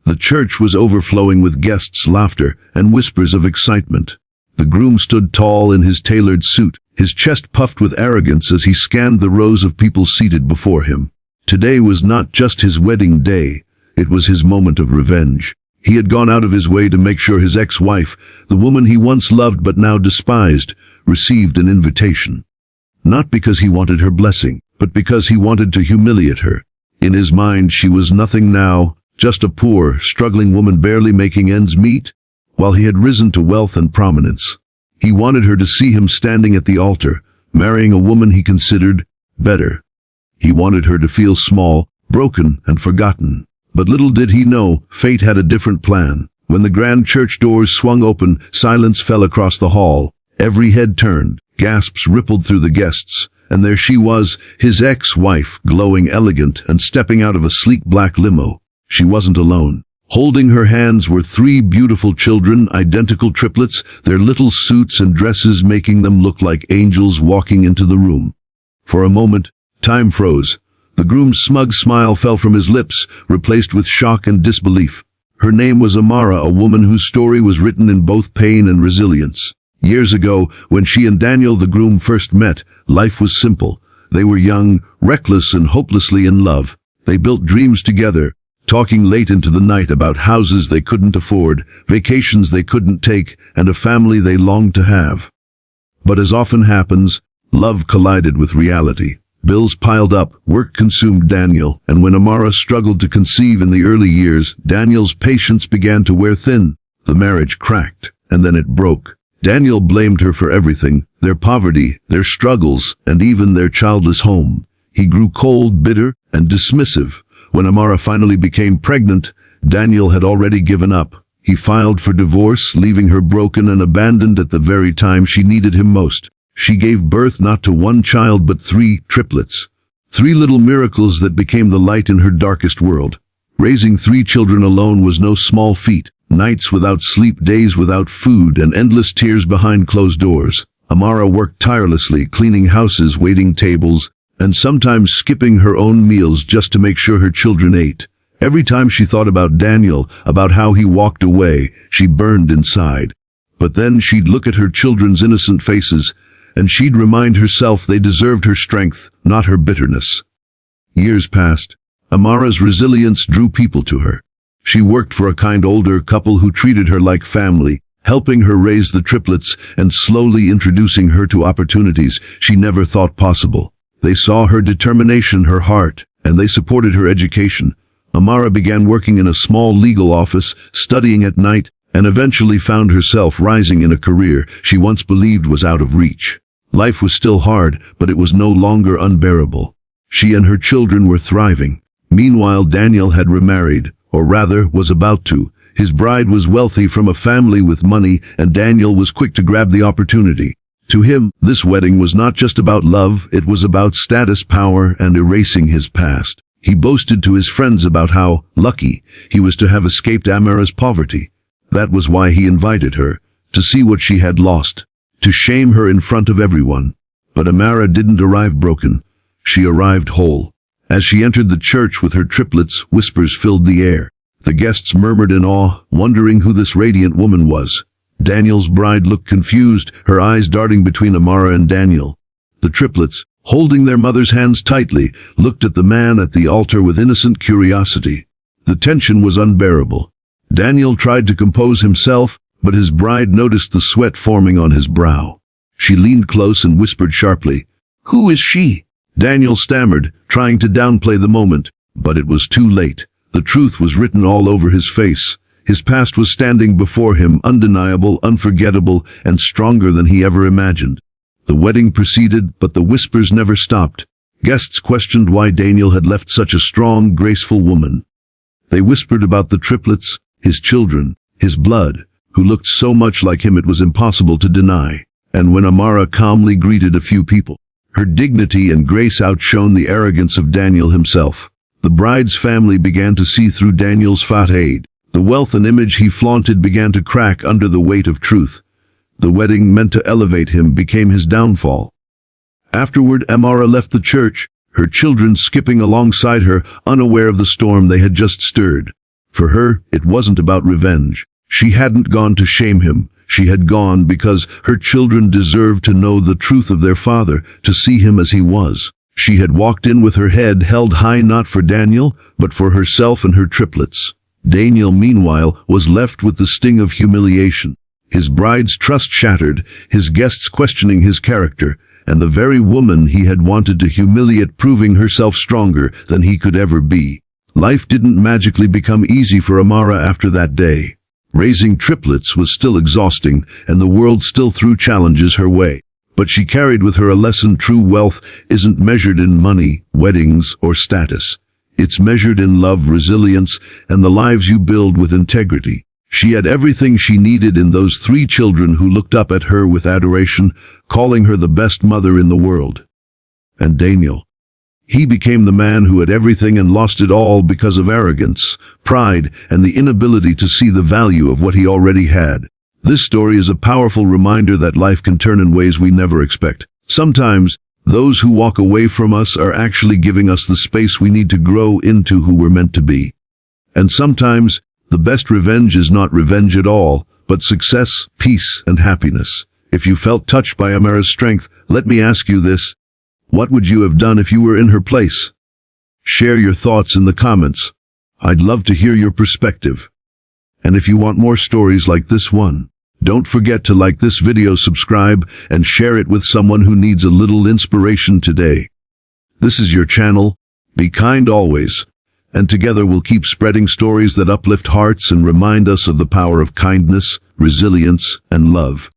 The church was overflowing with guests' laughter and whispers of excitement. The groom stood tall in his tailored suit, his chest puffed with arrogance as he scanned the rows of people seated before him. Today was not just his wedding day, it was his moment of revenge. He had gone out of his way to make sure his ex-wife, the woman he once loved but now despised, received an invitation. Not because he wanted her blessing, but because he wanted to humiliate her. In his mind, she was nothing now, just a poor, struggling woman barely making ends meet, while he had risen to wealth and prominence. He wanted her to see him standing at the altar, marrying a woman he considered better. He wanted her to feel small, broken, and forgotten. But little did he know, fate had a different plan. When the grand church doors swung open, silence fell across the hall. Every head turned, gasps rippled through the guests, and there she was, his ex-wife, glowing elegant and stepping out of a sleek black limo. She wasn't alone. Holding her hands were 3 beautiful children, identical triplets, their little suits and dresses making them look like angels walking into the room. For a moment, time froze. The groom's smug smile fell from his lips, replaced with shock and disbelief. Her name was Amara, a woman whose story was written in both pain and resilience. Years ago, when she and Daniel, the groom, first met, life was simple. They were young, reckless, and hopelessly in love. They built dreams together, talking late into the night about houses they couldn't afford, vacations they couldn't take, and a family they longed to have. But as often happens, love collided with reality. Bills piled up, work consumed Daniel, and when Amara struggled to conceive in the early years, Daniel's patience began to wear thin. The marriage cracked, and then it broke. Daniel blamed her for everything, their poverty, their struggles, and even their childless home. He grew cold, bitter, and dismissive. When Amara finally became pregnant, Daniel had already given up. He filed for divorce, leaving her broken and abandoned at the very time she needed him most. She gave birth not to 1 child but 3 triplets. 3 little miracles that became the light in her darkest world. Raising 3 children alone was no small feat. Nights without sleep, days without food, and endless tears behind closed doors. Amara worked tirelessly, cleaning houses, waiting tables, and sometimes skipping her own meals just to make sure her children ate. Every time she thought about Daniel, about how he walked away, she burned inside. But then she'd look at her children's innocent faces, and she'd remind herself they deserved her strength, not her bitterness. Years passed. Amara's resilience drew people to her. She worked for a kind older couple who treated her like family, helping her raise the triplets and slowly introducing her to opportunities she never thought possible. They saw her determination, her heart, and they supported her education. Amara began working in a small legal office, studying at night, and eventually found herself rising in a career she once believed was out of reach. Life was still hard, but it was no longer unbearable. She and her children were thriving. Meanwhile, Daniel had remarried, or rather, was about to. His bride was wealthy from a family with money, and Daniel was quick to grab the opportunity. To him, this wedding was not just about love, it was about status, power, and erasing his past. He boasted to his friends about how lucky he was to have escaped Amara's poverty. That was why he invited her, to see what she had lost, to shame her in front of everyone. But Amara didn't arrive broken. She arrived whole. As she entered the church with her triplets, whispers filled the air. The guests murmured in awe, wondering who this radiant woman was. Daniel's bride looked confused, her eyes darting between Amara and Daniel. The triplets, holding their mother's hands tightly, looked at the man at the altar with innocent curiosity. The tension was unbearable. Daniel tried to compose himself, but his bride noticed the sweat forming on his brow. She leaned close and whispered sharply, "Who is she?" Daniel stammered, trying to downplay the moment, but it was too late. The truth was written all over his face. His past was standing before him, undeniable, unforgettable, and stronger than he ever imagined. The wedding proceeded, but the whispers never stopped. Guests questioned why Daniel had left such a strong, graceful woman. They whispered about the triplets, his children, his blood, who looked so much like him it was impossible to deny. And when Amara calmly greeted a few people, her dignity and grace outshone the arrogance of Daniel himself. The bride's family began to see through Daniel's facade. The wealth and image he flaunted began to crack under the weight of truth. The wedding, meant to elevate him, became his downfall. Afterward, Amara left the church, her children skipping alongside her, unaware of the storm they had just stirred. For her, it wasn't about revenge. She hadn't gone to shame him. She had gone because her children deserved to know the truth of their father, to see him as he was. She had walked in with her head held high not for Daniel, but for herself and her triplets. Daniel, meanwhile, was left with the sting of humiliation. His bride's trust shattered, his guests questioning his character, and the very woman he had wanted to humiliate proving herself stronger than he could ever be. Life didn't magically become easy for Amara after that day. Raising triplets was still exhausting, and the world still threw challenges her way. But she carried with her a lesson: true wealth isn't measured in money, weddings, or status. It's measured in love, resilience, and the lives you build with integrity. She had everything she needed in those 3 children who looked up at her with adoration, calling her the best mother in the world. And Daniel. He became the man who had everything and lost it all because of arrogance, pride, and the inability to see the value of what he already had. This story is a powerful reminder that life can turn in ways we never expect. Sometimes, those who walk away from us are actually giving us the space we need to grow into who we're meant to be. And sometimes, the best revenge is not revenge at all, but success, peace, and happiness. If you felt touched by Amara's strength, let me ask you this: what would you have done if you were in her place? Share your thoughts in the comments. I'd love to hear your perspective. And if you want more stories like this one, don't forget to like this video, subscribe, and share it with someone who needs a little inspiration today. This is your channel. Be kind always. And together we'll keep spreading stories that uplift hearts and remind us of the power of kindness, resilience, and love.